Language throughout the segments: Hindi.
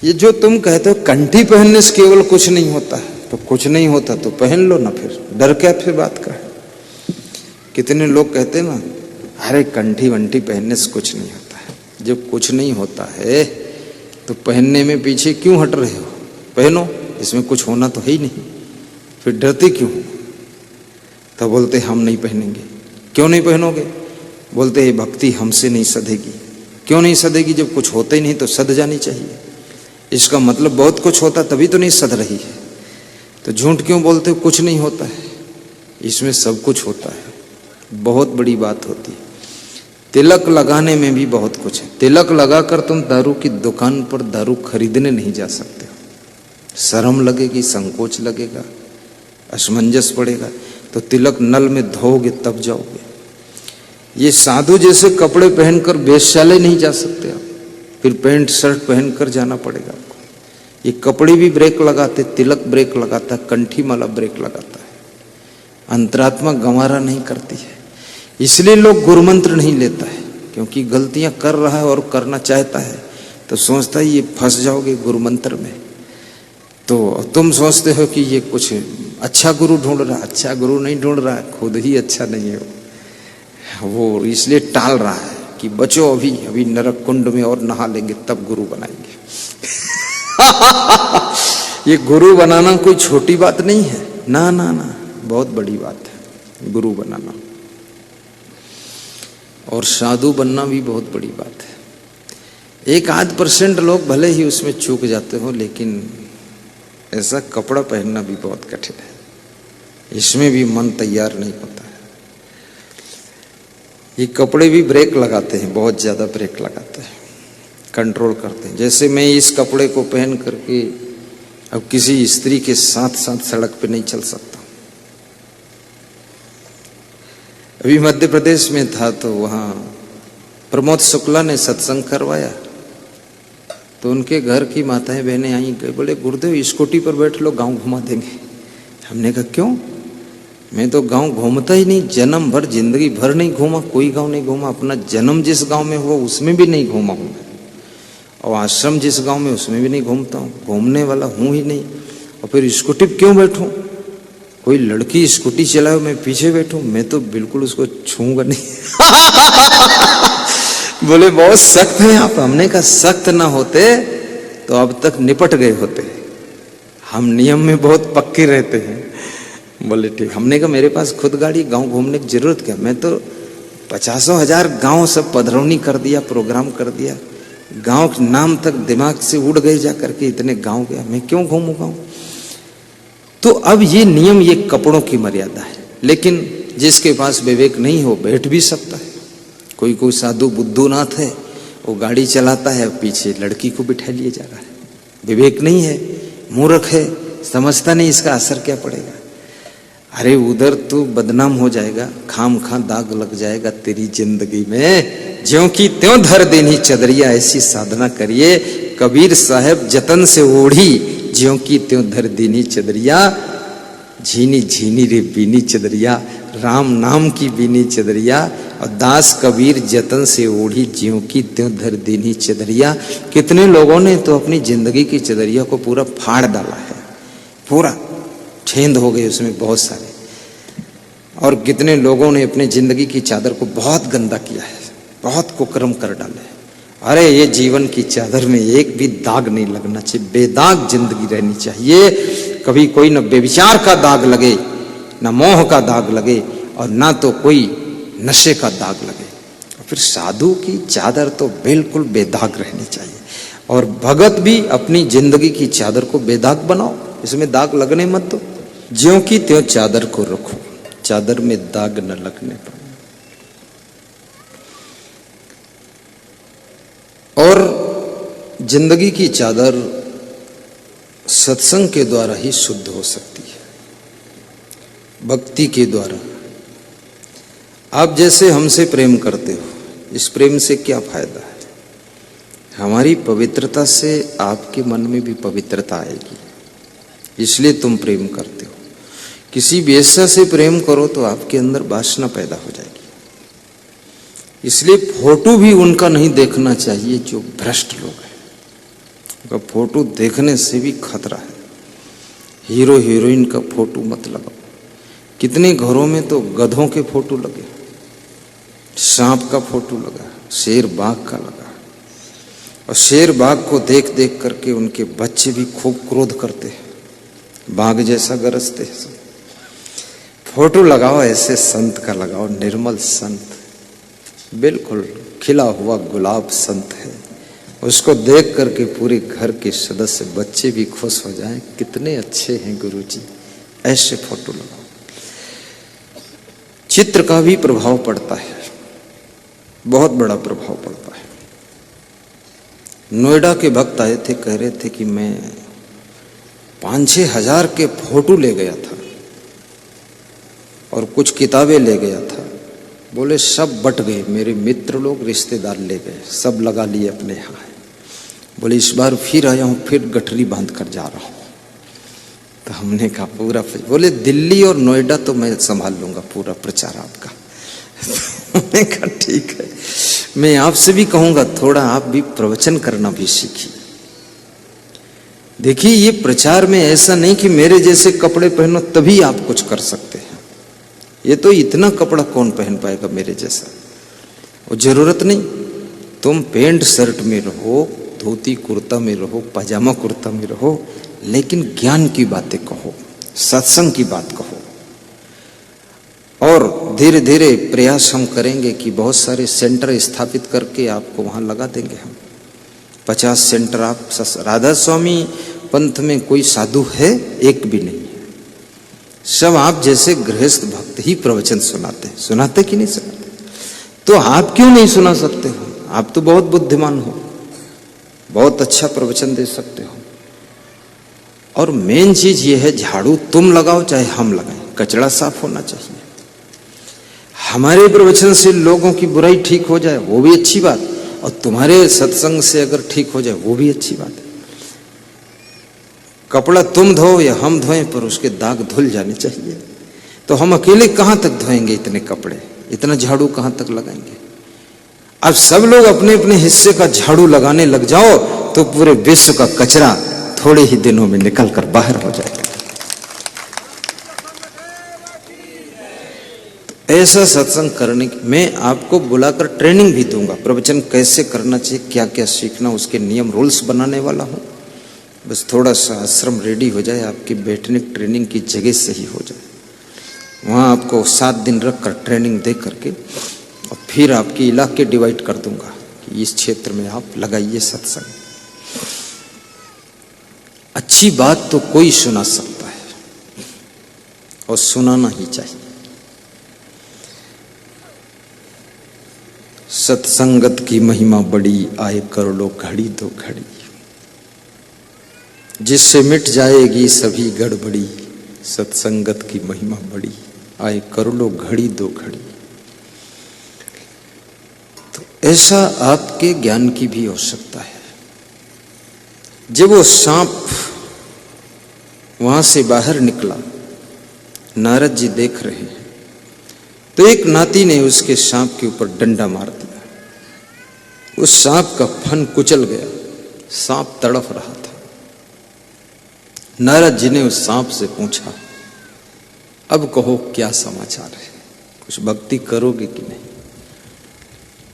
ये जो तुम कहते हो कंठी पहनने से केवल कुछ नहीं होता है, तो कुछ नहीं होता तो पहन लो ना, फिर डर क्या फिर बात का है। कितने लोग कहते हैं ना, अरे कंठी वंठी पहनने से कुछ नहीं होता है। जब कुछ नहीं होता है तो पहनने में पीछे क्यों हट रहे हो? पहनो, इसमें कुछ होना तो है ही नहीं, फिर डरते क्यों? तो बोलते हम नहीं पहनेंगे। क्यों नहीं पहनोगे? बोलते ये भक्ति हमसे नहीं सधेगी। क्यों नहीं सधेगी? जब कुछ होता ही नहीं तो सध जानी चाहिए। इसका मतलब बहुत कुछ होता तभी तो नहीं सध रही है। तो झूठ क्यों बोलते हो कुछ नहीं होता है? इसमें सब कुछ होता है, बहुत बड़ी बात होती है। तिलक लगाने में भी बहुत कुछ है। तिलक लगाकर तुम दारू की दुकान पर दारू खरीदने नहीं जा सकते हो। शर्म लगेगी, संकोच लगेगा, असमंजस पड़ेगा। तो तिलक नल में धोओगे तब जाओगे। ये साधु जैसे कपड़े पहनकर वेश्यालय नहीं जा सकते आप, फिर पैंट शर्ट पहनकर जाना पड़ेगा आपको। ये कपड़े भी ब्रेक लगाते, तिलक ब्रेक लगाता, कंठी माला ब्रेक लगाता है। अंतरात्मा गंवारा नहीं करती है। इसलिए लोग गुरुमंत्र नहीं लेता है, क्योंकि गलतियां कर रहा है और करना चाहता है तो सोचता है ये फंस जाओगे गुरुमंत्र में। तो तुम सोचते हो कि ये कुछ अच्छा गुरु ढूंढ रहा है। अच्छा गुरु नहीं ढूंढ रहा है, खुद ही अच्छा नहीं है वो इसलिए टाल रहा है कि बचो, अभी नरक कुंड में और नहा लेंगे तब गुरु बनाएंगे। ये गुरु बनाना कोई छोटी बात नहीं है, ना ना ना, बहुत बड़ी बात है गुरु बनाना। और साधु बनना भी बहुत बड़ी बात है। 1-8% लोग भले ही उसमें चूक जाते हो, लेकिन ऐसा कपड़ा पहनना भी बहुत कठिन है। इसमें भी मन तैयार नहीं होता है। ये कपड़े भी ब्रेक लगाते हैं, बहुत ज्यादा ब्रेक लगाते हैं, कंट्रोल करते हैं। जैसे मैं इस कपड़े को पहन करके अब किसी स्त्री के साथ साथ सड़क पे नहीं चल सकता। अभी मध्य प्रदेश में था तो वहां प्रमोद शुक्ला ने सत्संग करवाया, तो उनके घर की माताएं बहनें आई, बोले गुरुदेव स्कूटी पर बैठ लो, गांव घुमा देंगे। हमने कहा क्यों? मैं तो गांव घूमता ही नहीं, जन्म भर जिंदगी भर नहीं घूमा, कोई गांव नहीं घूमा। अपना जन्म जिस गांव में हुआ उसमें भी नहीं घूमा हूं मैं, और आश्रम जिस गांव में उसमें भी नहीं घूमता हूँ, घूमने वाला हूं ही नहीं। और फिर स्कूटी पर क्यों बैठूं? कोई लड़की स्कूटी चलाओ मैं पीछे बैठूं, मैं तो बिल्कुल उसको छूंगा नहीं। बोले बहुत सख्त हैं आप। हमने कहा सख्त ना होते तो अब तक निपट गए होते, हम नियम में बहुत पक्के रहते हैं। बोले ठीक। हमने कहा मेरे पास खुद गाड़ी, गांव घूमने की जरूरत क्या? मैं तो 50,000 गांव सब पधरौनी कर दिया, प्रोग्राम कर दिया, गांव के नाम तक दिमाग से उड़ गए जा करके, इतने गांव गया, मैं क्यों घूमूंगा? तो अब ये नियम, ये कपड़ों की मर्यादा है। लेकिन जिसके पास विवेक नहीं हो बैठ भी सकता है। कोई साधु बुद्धूनाथ है, वो गाड़ी चलाता है, पीछे लड़की को बिठा लिए जा रहा है, विवेक नहीं है, मूर्ख है, समझता नहीं इसका असर क्या पड़ेगा। अरे उधर तो बदनाम हो जाएगा, खाम खा दाग लग जाएगा तेरी जिंदगी में। ज्यों की त्यों धर देनी चदरिया, ऐसी साधना करिए कबीर साहब जतन से ओढ़ी, ज्यों की त्यों धर देनी चदरिया, झीनी झीनी रे बीनी चदरिया, राम नाम की बीनी चदरिया। और दास कबीर जतन से ओढ़ी, ज्यों की त्यों धर देनी चदरिया। कितने लोगों ने तो अपनी जिंदगी की चदरिया को पूरा फाड़ डाला है, पूरा छेंद हो गए उसमें बहुत सारे। और कितने लोगों ने अपने जिंदगी की चादर को बहुत गंदा किया है, बहुत कुकर्म कर डाले। अरे ये जीवन की चादर में एक भी दाग नहीं लगना चाहिए, बेदाग जिंदगी रहनी चाहिए। कभी कोई न बेविचार का दाग लगे, न मोह का दाग लगे, और ना तो कोई नशे का दाग लगे। फिर साधु की चादर तो बिल्कुल बेदाग रहनी चाहिए। और भगत भी अपनी जिंदगी की चादर को बेदाग बनाओ, इसमें दाग लगने मत दो। ज्यों की त्यों चादर को रखो, चादर में दाग न लगने पाए। और जिंदगी की चादर सत्संग के द्वारा ही शुद्ध हो सकती है, भक्ति के द्वारा। आप जैसे हमसे प्रेम करते हो, इस प्रेम से क्या फायदा है? हमारी पवित्रता से आपके मन में भी पवित्रता आएगी, इसलिए तुम प्रेम करते हो। किसी वेश्या से प्रेम करो तो आपके अंदर वासना पैदा हो जाएगी। इसलिए फोटो भी उनका नहीं देखना चाहिए जो भ्रष्ट लोग हैं। का फोटो देखने से भी खतरा है। हीरो हीरोइन का फोटो मत लगाओ। कितने घरों में तो गधों के फोटो लगे, सांप का फोटो लगा, शेर बाघ का लगा, और शेर बाघ को देख देख करके उनके बच्चे भी खूब क्रोध करते हैं, बाघ जैसा गरजते हैं। फोटो लगाओ ऐसे संत का लगाओ, निर्मल संत, बिल्कुल खिला हुआ गुलाब संत है, उसको देख करके पूरे घर के सदस्य बच्चे भी खुश हो जाएं, कितने अच्छे हैं गुरुजी, ऐसे फोटो लगाओ। चित्र का भी प्रभाव पड़ता है, बहुत बड़ा प्रभाव पड़ता है। नोएडा के भक्त आए थे, कह रहे थे कि मैं 5-6 हजार के फोटो ले गया था और कुछ किताबें ले गया था। बोले सब बट गए, मेरे मित्र लोग रिश्तेदार ले गए, सब लगा लिए अपने यहाँ। बोले इस बार फिर आया हूँ, फिर गठरी बांध कर जा रहा हूँ। तो हमने कहा पूरा, बोले दिल्ली और नोएडा तो मैं संभाल लूंगा पूरा प्रचार आपका। हमने कहा ठीक है, मैं आपसे भी कहूंगा थोड़ा आप भी प्रवचन करना भी सीखिए। देखिए ये प्रचार में ऐसा नहीं कि मेरे जैसे कपड़े पहनो तभी आप कुछ कर सकते हैं। ये तो इतना कपड़ा कौन पहन पाएगा मेरे जैसा, और जरूरत नहीं। तुम पैंट शर्ट में रहो, धोती कुर्ता में रहो, पजामा कुर्ता में रहो, लेकिन ज्ञान की बातें कहो, सत्संग की बात कहो। और धीरे धीरे प्रयास हम करेंगे कि बहुत सारे सेंटर स्थापित करके आपको वहां लगा देंगे हम। 50 सेंटर आप, राधा स्वामी पंथ में कोई साधु है? एक भी नहीं है। सब आप जैसे गृहस्थ भक्त ही प्रवचन सुनाते कि नहीं सुनाते? तो आप क्यों नहीं सुना सकते हो? आप तो बहुत बुद्धिमान हो, बहुत अच्छा प्रवचन दे सकते हो। और मेन चीज ये है, झाड़ू तुम लगाओ चाहे हम लगाएं, कचरा साफ होना चाहिए। हमारे प्रवचन से लोगों की बुराई ठीक हो जाए वो भी अच्छी बात, और तुम्हारे सत्संग से अगर ठीक हो जाए वो भी अच्छी बात है। कपड़ा तुम धो या हम धोएं, पर उसके दाग धुल जाने चाहिए। तो हम अकेले कहां तक धोएंगे इतने कपड़े, इतना झाड़ू कहां तक लगाएंगे? अब सब लोग अपने अपने हिस्से का झाड़ू लगाने लग जाओ तो पूरे विश्व का कचरा थोड़े ही दिनों में निकल कर बाहर हो जाएगा। तो ऐसा सत्संग करने की मैं आपको बुलाकर ट्रेनिंग भी दूंगा, प्रवचन कैसे करना चाहिए, क्या क्या सीखना, उसके नियम रूल्स बनाने वाला हूं। बस थोड़ा सा आश्रम रेडी हो जाए, आपकी बैठने ट्रेनिंग की जगह सही हो जाए, वहां आपको 7 दिन रख कर ट्रेनिंग दे करके, और फिर आपके इलाके डिवाइड कर दूंगा कि इस क्षेत्र में आप लगाइए सत्संग। अच्छी बात तो कोई सुना सकता है और सुनाना ही चाहिए। सत्संगत की महिमा बड़ी, आए कर लो घड़ी दो घड़ी, जिससे मिट जाएगी सभी गड़बड़ी। सत्संगत की महिमा बड़ी, आए कर लो घड़ी दो घड़ी। तो ऐसा आपके ज्ञान की भी हो सकता है। जब वो सांप वहां से बाहर निकला, नारद जी देख रहे हैं, तो एक नाती ने उसके सांप के ऊपर डंडा मार दिया। उस सांप का फन कुचल गया, सांप तड़फ रहा था। नारद जी ने उस सांप से पूछा, अब कहो क्या समाचार है, कुछ भक्ति करोगे कि नहीं?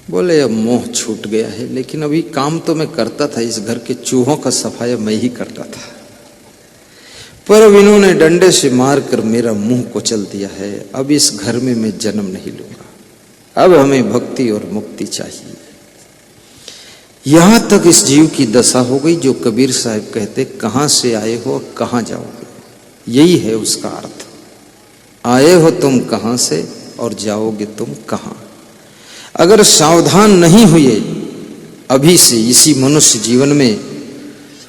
बोले अब मोह छूट गया है, लेकिन अभी काम तो मैं करता था, इस घर के चूहों का सफाया मैं ही करता था, पर अब इन्होंने डंडे से मारकर मेरा मुंह कुचल दिया है। अब इस घर में मैं जन्म नहीं लूंगा, अब हमें भक्ति और मुक्ति चाहिए। यहां तक इस जीव की दशा हो गई जो कबीर साहब कहते, कहां से आए हो कहां जाओगे। यही है उसका अर्थ, आए हो तुम कहां से और जाओगे तुम कहां। अगर सावधान नहीं हुए अभी से इसी मनुष्य जीवन में,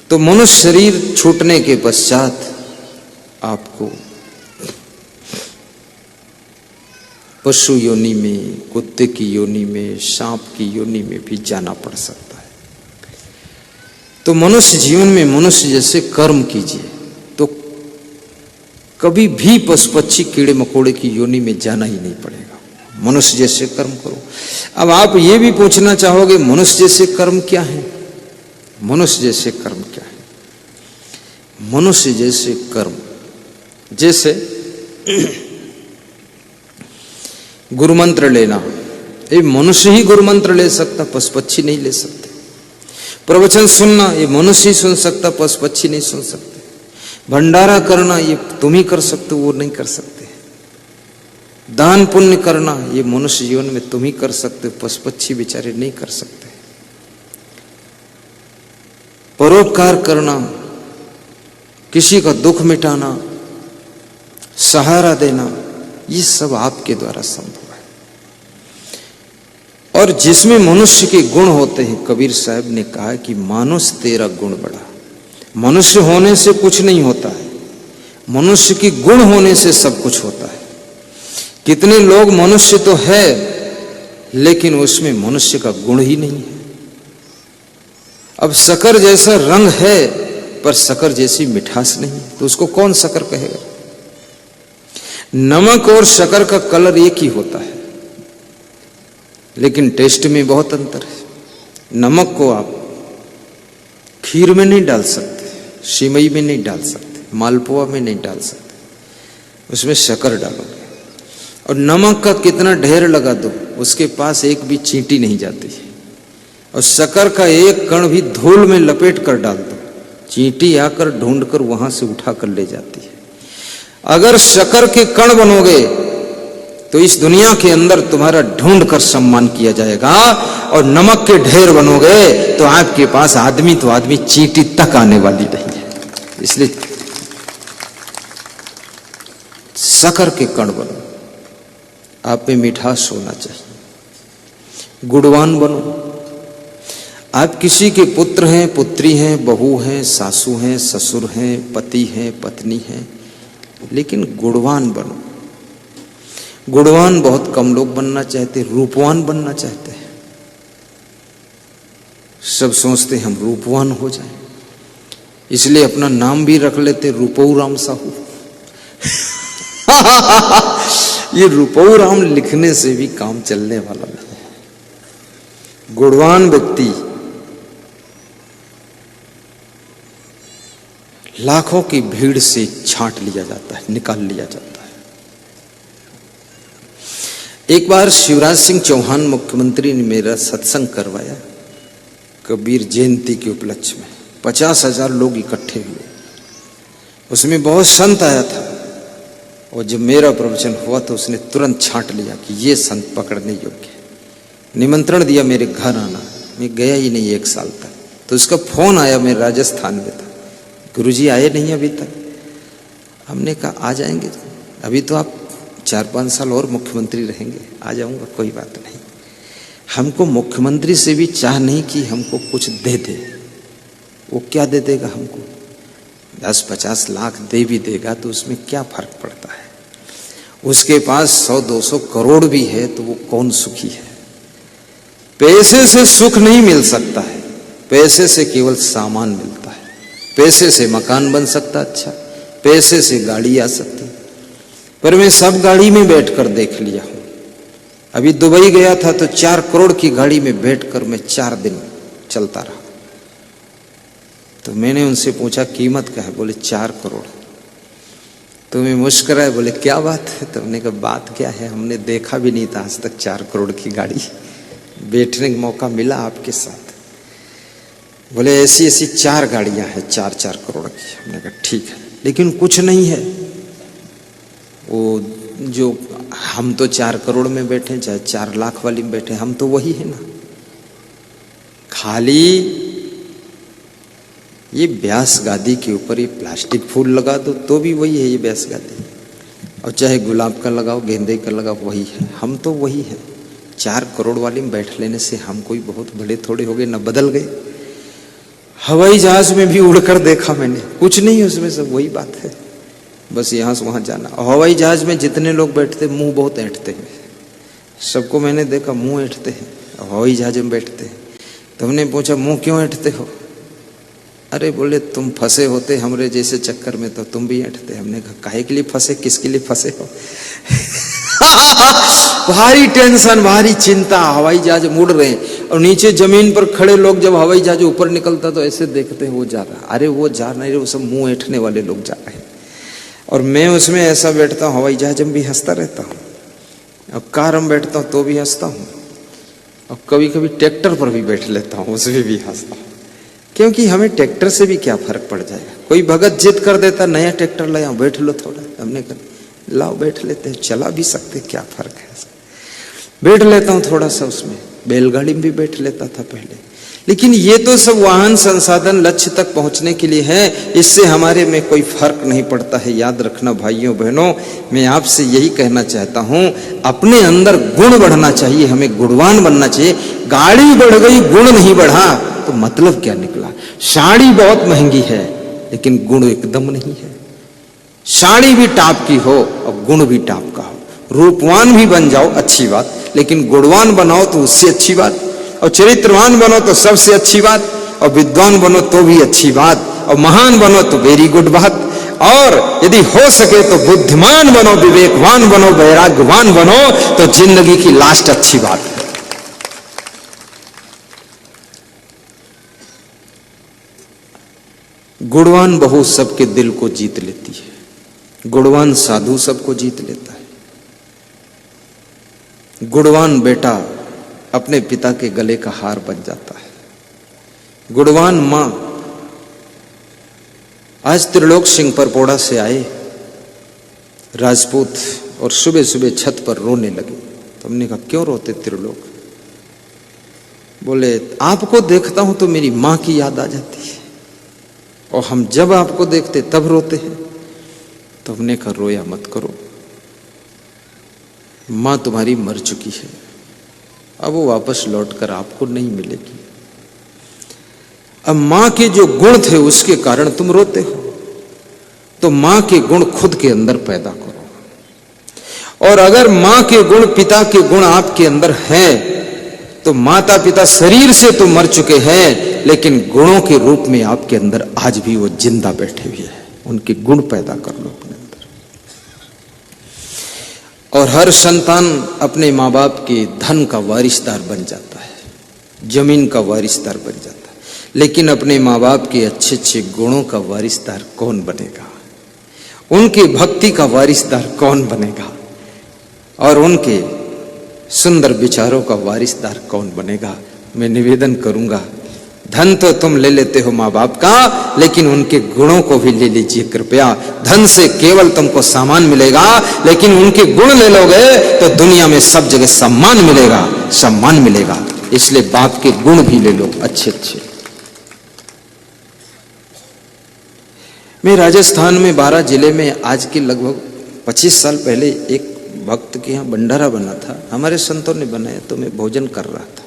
तो मनुष्य शरीर छूटने के पश्चात आपको पशु योनि में, कुत्ते की योनि में, सांप की योनि में भी जाना पड़ सकता है। तो मनुष्य जीवन में मनुष्य जैसे कर्म कीजिए, तो कभी भी पशु पक्षी कीड़े मकोड़े की योनि में जाना ही नहीं पड़ेगा। मनुष्य जैसे कर्म करो। अब आप ये भी पूछना चाहोगे मनुष्य जैसे कर्म क्या है? मनुष्य जैसे कर्म क्या? मनुष्य जैसे कर्म, जैसे गुरु मंत्र लेना, ये मनुष्य ही गुरु मंत्र ले सकता, पशु पक्षी नहीं ले सकते। प्रवचन सुनना, ये मनुष्य ही सुन सकता, पशु पक्षी नहीं सुन सकते। भंडारा करना, ये तुम ही कर सकते हो, वो नहीं कर सकते। दान पुण्य करना, ये मनुष्य जीवन में तुम ही कर सकते हो, पशु पक्षी बेचारे नहीं कर सकते। परोपकार करना, किसी का दुख मिटाना, सहारा देना, ये सब आपके द्वारा संभव है। और जिसमें मनुष्य के गुण होते हैं, कबीर साहब ने कहा कि मानुष तेरा गुण बड़ा। मनुष्य होने से कुछ नहीं होता है, मनुष्य के गुण होने से सब कुछ होता है। कितने लोग मनुष्य तो है लेकिन उसमें मनुष्य का गुण ही नहीं है। अब शक्कर जैसा रंग है पर शक्कर जैसी मिठास नहीं है, तो उसको कौन शक्कर कहेगा? नमक और शक्कर का कलर एक ही होता है लेकिन टेस्ट में बहुत अंतर है। नमक को आप खीर में नहीं डाल सकते, सिमई में नहीं डाल सकते, मालपुआ में नहीं डाल सकते, उसमें शक्कर डालोगे। और नमक का कितना ढेर लगा दो, उसके पास एक भी चींटी नहीं जाती है। और शक्कर का एक कण भी धूल में लपेट कर डाल दो, चींटी आकर ढूंढकर वहां से उठा कर ले जाती है। अगर शक्कर के कण बनोगे तो इस दुनिया के अंदर तुम्हारा ढूंढ कर सम्मान किया जाएगा, और नमक के ढेर बनोगे तो आपके पास आदमी तो आदमी, चींटी तक आने वाली नहीं है। इसलिए शक्कर के कण बनो, आप में मिठास होना चाहिए, गुणवान बनो। आप किसी के पुत्र हैं, पुत्री हैं, बहू हैं, सासू हैं, ससुर हैं, पति हैं, पत्नी हैं, लेकिन गुणवान बनो। गुणवान बहुत कम लोग बनना चाहते, रूपवान बनना चाहते हैं। सब सोचते हम रूपवान हो जाएं, इसलिए अपना नाम भी रख लेते रूपऊ राम साहू। ये रूपऊ राम लिखने से भी काम चलने वाला नहीं है। गुणवान व्यक्ति लाखों की भीड़ से छांट लिया जाता है, निकाल लिया जाता है। एक बार शिवराज सिंह चौहान मुख्यमंत्री ने मेरा सत्संग करवाया कबीर जयंती के उपलक्ष्य में। 50,000 लोग इकट्ठे हुए, उसमें बहुत संत आया था। और जब मेरा प्रवचन हुआ तो उसने तुरंत छांट लिया कि ये संत पकड़ने योग्य है। निमंत्रण दिया मेरे घर आना, मैं गया ही नहीं 1 साल तक। तो उसका फोन आया, मैं राजस्थान में था, गुरुजी आए नहीं अभी तक। हमने कहा आ जाएंगे, अभी तो आप 4-5 साल और मुख्यमंत्री रहेंगे। आ जाऊंगा, कोई बात नहीं। हमको मुख्यमंत्री से भी चाह नहीं कि हमको कुछ दे दे। वो क्या दे देगा हमको? 10-50 लाख दे भी देगा तो उसमें क्या फर्क पड़ता है? उसके पास 100-200 करोड़ भी है तो वो कौन सुखी है? पैसे से सुख नहीं मिल सकता है, पैसे से केवल सामान मिलता है। पैसे से मकान बन सकता अच्छा, पैसे से गाड़ी आ सकती, पर मैं सब गाड़ी में बैठकर देख लिया हूं। अभी दुबई गया था तो 4 करोड़ की गाड़ी में बैठकर मैं 4 दिन चलता रहा। तो मैंने उनसे पूछा कीमत क्या है? बोले 4 करोड़। तो मैं मुस्कुराए, बोले क्या बात है? तो हमने कहा बात क्या है, हमने देखा भी नहीं था आज तक 4 करोड़ की गाड़ी, बैठने का मौका मिला आपके साथ। बोले ऐसी ऐसी 4 गाड़ियां हैं 4-4 करोड़ की। हमने कहा ठीक है, लेकिन कुछ नहीं है। वो जो हम तो 4 करोड़ में बैठे, चाहे 4 लाख वाली में बैठे, हम तो वही है ना। खाली ये व्यास गादी के ऊपर ये प्लास्टिक फूल लगा दो तो भी वही है ये व्यास गादी, और चाहे गुलाब का लगाओ, गेंदे का लगाओ, वही है। हम तो वही है। 4 करोड़ वाली में बैठ लेने से हम कोई बहुत बड़े थोड़े हो गए, न बदल गए। हवाई जहाज में भी उड़कर देखा मैंने, कुछ नहीं उसमें, सब वही बात है, बस यहाँ से वहां जाना। हवाई जहाज में जितने लोग बैठते मुंह बहुत ऐंठते हैं, सबको मैंने देखा मुंह ऐंठते हैं हवाई जहाज में बैठते हैं। तो हमने पूछा मुंह क्यों ऐंठते हो? अरे बोले तुम फंसे होते हमरे जैसे चक्कर में तो तुम भी ऐंठते। हमने कहा काहे के लिए फंसे, किसके लिए फंसे हो? भारी टेंशन, भारी चिंता, हवाई जहाज मुड़ रहे हैं और नीचे जमीन पर खड़े लोग जब हवाई जहाज ऊपर निकलता तो ऐसे देखते हैं वो जा रहा है, अरे वो जा नहीं रहे, वो सब मुंह ऐंठने वाले लोग जा रहे हैं। और मैं उसमें ऐसा बैठता हूँ, हवाई जहाज में भी हंसता रहता हूँ, अब कार में बैठता हूँ तो भी हंसता हूँ, और कभी कभी ट्रैक्टर पर भी बैठ लेता हूँ, उसमें भी हंसता हूँ। क्योंकि हमें ट्रैक्टर से भी क्या फर्क पड़ जाएगा। कोई भगत जिद कर देता नया ट्रैक्टर लाया, बैठ लो थोड़ा, हमने कहा लाओ बैठ लेते हैं, चला भी सकते, क्या फर्क है, बैठ लेता हूँ थोड़ा सा। उसमें बैलगाड़ी में भी बैठ लेता था पहले, लेकिन ये तो सब वाहन संसाधन लक्ष्य तक पहुंचने के लिए है, इससे हमारे में कोई फर्क नहीं पड़ता है। याद रखना भाइयों बहनों, मैं आपसे यही कहना चाहता हूं, अपने अंदर गुण बढ़ना चाहिए, हमें गुणवान बनना चाहिए। गाड़ी बढ़ गई, गुण नहीं बढ़ा तो मतलब क्या निकला। साड़ी बहुत महंगी है लेकिन गुण एकदम नहीं है। साड़ी भी टाप की हो और गुण भी टाप का हो। रूपवान भी बन जाओ अच्छी बात, लेकिन गुणवान बनाओ तो उससे अच्छी बात, और चरित्रवान बनो तो सबसे अच्छी बात, और विद्वान बनो तो भी अच्छी बात, और महान बनो तो वेरी गुड बात, और यदि हो सके तो बुद्धिमान बनो, विवेकवान बनो, वैराग्यवान बनो, तो जिंदगी की लास्ट अच्छी बात है। गुणवान बहू सबके दिल को जीत लेती है, गुणवान साधु सबको जीत लेता है, गुणवान बेटा अपने पिता के गले का हार बन जाता है, गुणवान मां। आज त्रिलोक सिंह परपोड़ा से आए राजपूत और सुबह सुबह छत पर रोने लगे, तो हमने कहा क्यों रोते त्रिलोक? बोले आपको देखता हूं तो मेरी मां की याद आ जाती है, और हम जब आपको देखते तब रोते हैं। तो हमने कहा रोया मत करो, मां तुम्हारी मर चुकी है, अब वो वापस लौटकर आपको नहीं मिलेगी। अब मां के जो गुण थे उसके कारण तुम रोते हो, तो मां के गुण खुद के अंदर पैदा करो। और अगर मां के गुण, पिता के गुण आपके अंदर हैं, तो माता पिता शरीर से तो मर चुके हैं, लेकिन गुणों के रूप में आपके अंदर आज भी वो जिंदा बैठे हुए हैं। उनके गुण पैदा कर लो अपने अंदर। और हर संतान अपने माँ बाप के धन का वारिसदार बन जाता है, जमीन का वारिसदार बन जाता है, लेकिन अपने माँ बाप के अच्छे अच्छे गुणों का वारिसदार कौन बनेगा? उनके भक्ति का वारिसदार कौन बनेगा? और उनके सुंदर विचारों का वारिसदार कौन बनेगा? मैं निवेदन करूंगा, धन तो तुम ले लेते हो माँ बाप का, लेकिन उनके गुणों को भी ले लीजिए कृपया। धन से केवल तुमको सामान मिलेगा, लेकिन उनके गुण ले लोगे तो दुनिया में सब जगह सम्मान मिलेगा, सम्मान मिलेगा। इसलिए बाप के गुण भी ले लो अच्छे अच्छे। मैं राजस्थान में 12 जिले में आज के लगभग 25 साल पहले एक भक्त के यहाँ भंडारा बना था, हमारे संतों ने बनाया, तो मैं भोजन कर रहा था,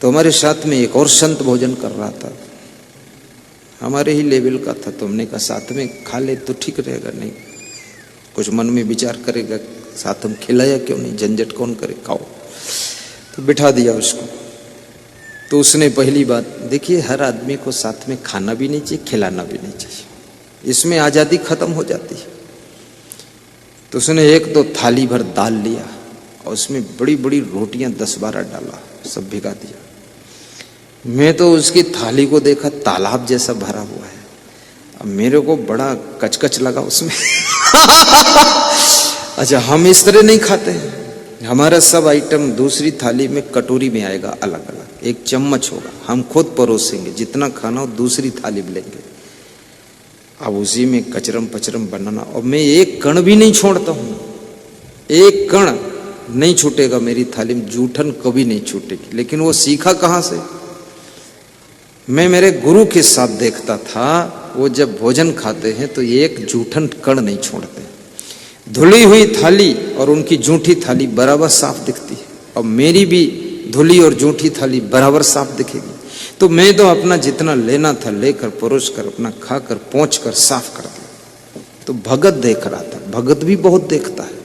तो हमारे साथ में एक और संत भोजन कर रहा था, हमारे ही लेवल का था। तो हमने कहा साथ में खा ले तो ठीक रहेगा, नहीं कुछ मन में विचार करेगा, साथ में खिलाया क्यों नहीं, झंझट कौन करे, खाओ। तो बिठा दिया उसको। तो उसने पहली बात, देखिए हर आदमी को साथ में खाना भी नहीं चाहिए, खिलाना भी नहीं चाहिए, इसमें आज़ादी खत्म हो जाती है। तो उसने एक तो थाली भर दाल लिया और उसमें बड़ी बड़ी रोटियां 10-12 डाला, सब भिगा दिया। मैं तो उसकी थाली को देखा तालाब जैसा भरा हुआ है, अब मेरे को बड़ा कचकच लगा उसमें। अच्छा, हम इस तरह नहीं खाते हैं, हमारा सब आइटम दूसरी थाली में कटोरी में आएगा अलग अलग, एक चम्मच होगा, हम खुद परोसेंगे, जितना खाना हो दूसरी थाली में लेंगे। अब उसी में कचरम पचरम बनाना, और मैं एक कण भी नहीं छोड़ता हूं, एक कण नहीं छूटेगा मेरी थाली में, जूठन कभी नहीं छूटेगी। लेकिन वो सीखा कहां से? मैं मेरे गुरु के साथ देखता था, वो जब भोजन खाते हैं तो एक जूठन कण नहीं छोड़ते। धुली हुई थाली और उनकी जूठी थाली बराबर साफ दिखती है, और मेरी भी धुली और जूठी थाली बराबर साफ दिखेगी। तो मैं तो अपना जितना लेना था लेकर परोस कर अपना खाकर पहुंच कर साफ कर दिया। तो भगत देख रहा था, भगत भी बहुत देखता है।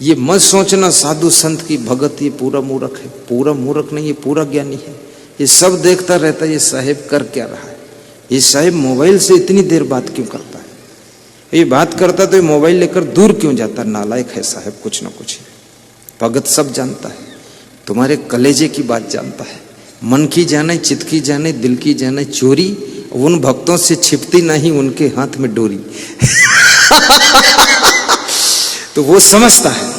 ये मत सोचना साधु संत की भगत ये पूरा मूर्ख है, पूरा मूर्ख नहीं, ये पूरा ज्ञानी है। ये सब देखता रहता है, ये साहेब कर क्या रहा है, ये साहेब मोबाइल से इतनी देर बात क्यों करता है, ये बात करता तो ये मोबाइल लेकर दूर क्यों जाता? नालायक है साहब, कुछ ना कुछ। भगत सब जानता है, तुम्हारे कलेजे की बात जानता है, मन की जाने, चित्त की जाने, दिल की जाने चोरी, उन भक्तों से छिपती नहीं उनके हाथ में डोरी। तो वो समझता है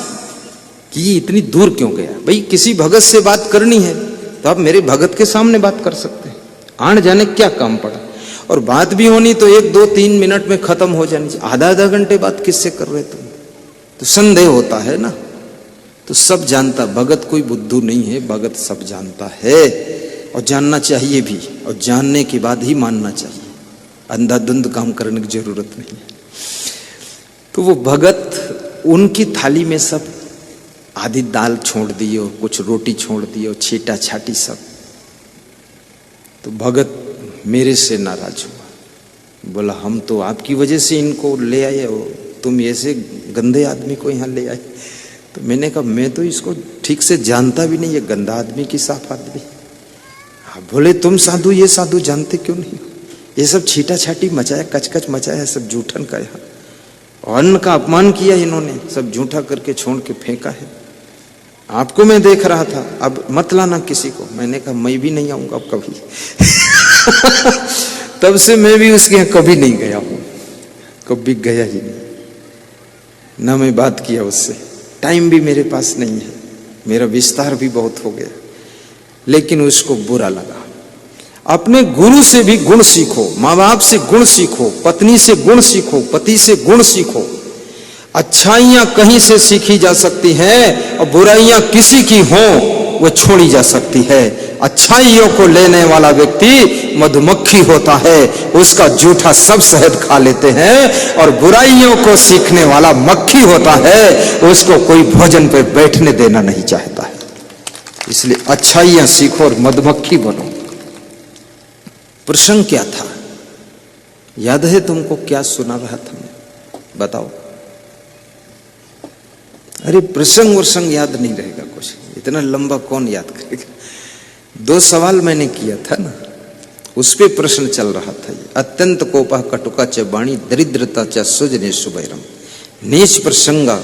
कि ये इतनी दूर क्यों गया। भाई किसी भगत से बात करनी है तो आप मेरे भगत के सामने बात कर सकते हैं, आन जाने क्या काम पड़ा। और बात भी होनी तो 1, 2, 3 मिनट में खत्म हो जानी चाहिए। आधा घंटे बात किससे कर रहे तुम? तो संदेह होता है ना। तो सब जानता, भगत कोई बुद्धू नहीं है, भगत सब जानता है और जानना चाहिए भी, और जानने के बाद ही मानना चाहिए। अंधाधुंध काम करने की जरूरत नहीं है। तो वो भगत उनकी थाली में सब आधी दाल छोड़ दी और कुछ रोटी छोड़ दी और छीटा छाटी सब। तो भगत मेरे से नाराज हुआ, बोला हम तो आपकी वजह से इनको ले आए हो, तुम ऐसे गंदे आदमी को यहाँ ले आए। तो मैंने कहा मैं तो इसको ठीक से जानता भी नहीं, ये गंदा आदमी की साफ आदमी। हाँ बोले तुम साधु, ये साधु जानते क्यों नहीं? ये सब छीटा छाटी मचाया, कचकच मचाया, सब जूठन का यहाँ अन्न का अपमान किया इन्होंने, सब जूठा करके छोड़ के फेंका है। आपको मैं देख रहा था, अब मत लाना किसी को। मैंने कहा मैं भी नहीं आऊंगा अब कभी। तब से मैं भी उसके यहाँ कभी नहीं गया हूं, कभी गया ही नहीं, ना मैं बात किया उससे। टाइम भी मेरे पास नहीं है, मेरा विस्तार भी बहुत हो गया। लेकिन उसको बुरा लगा। अपने गुरु से भी गुण सीखो, माँ बाप से गुण सीखो, पत्नी से गुण सीखो, पति से गुण सीखो। अच्छाइयां कहीं से सीखी जा सकती हैं और बुराइयां किसी की हों वो छोड़ी जा सकती है। अच्छाइयों को लेने वाला व्यक्ति मधुमक्खी होता है, उसका जूठा सब शहद खा लेते हैं, और बुराइयों को सीखने वाला मक्खी होता है, उसको कोई भोजन पे बैठने देना नहीं चाहता है। इसलिए अच्छाइयां सीखो और मधुमक्खी बनो। प्रसंग क्या था याद है तुमको? क्या सुना रहा था मैं, बताओ? अरे प्रसंग वर्संग याद नहीं रहेगा कुछ, इतना लंबा कौन याद करेगा। 2 सवाल मैंने किया था ना, उस पे प्रश्न चल रहा था। ये अत्यंत कोपा कटुका च वाणी दरिद्रता च सुजने सुबैरम नीच प्रसंगा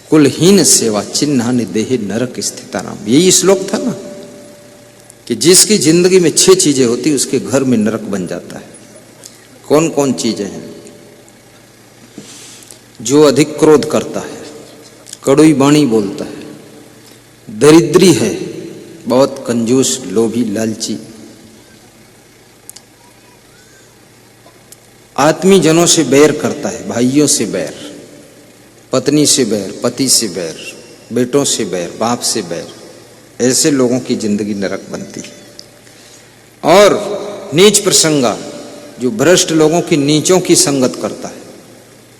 कुलहीन सेवा चिन्हानि देहि नरक स्थितानाम। यही श्लोक था ना कि जिसकी जिंदगी में 6 चीजें होती उसके घर में नरक बन जाता है। कौन कौन चीजें हैं? जो अधिक क्रोध करता है, कड़ुई वाणी बोलता है, दरिद्री है, बहुत कंजूस, लोभी, लालची, आत्मी जनों से बैर करता है, भाइयों से बैर, पत्नी से बैर, पति से बैर, बेटों से बैर, बाप से बैर, ऐसे लोगों की जिंदगी नरक बनती है। और नीच प्रसंगा, जो भ्रष्ट लोगों की नीचों की संगत करता है,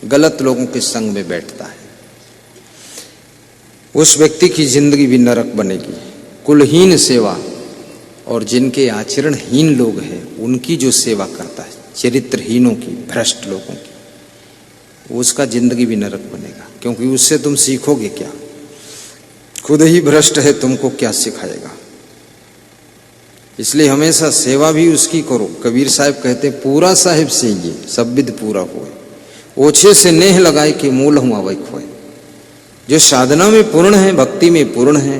गलत लोगों के संग में बैठता है, उस व्यक्ति की जिंदगी भी नरक बनेगी। कुलहीन सेवा, और जिनके आचरणहीन लोग हैं उनकी जो सेवा करता है, चरित्रहीनों की, भ्रष्ट लोगों की, उसका जिंदगी भी नरक बनेगा। क्योंकि उससे तुम सीखोगे क्या? खुद ही भ्रष्ट है, तुमको क्या सिखाएगा? इसलिए हमेशा सेवा भी उसकी करो। कबीर साहब कहते पूरा साहिब से ये सब विद पूरा होए, ओछे से नेह लगाए कि मूल हुआ वही खोए। जो साधना में पूर्ण है, भक्ति में पूर्ण है,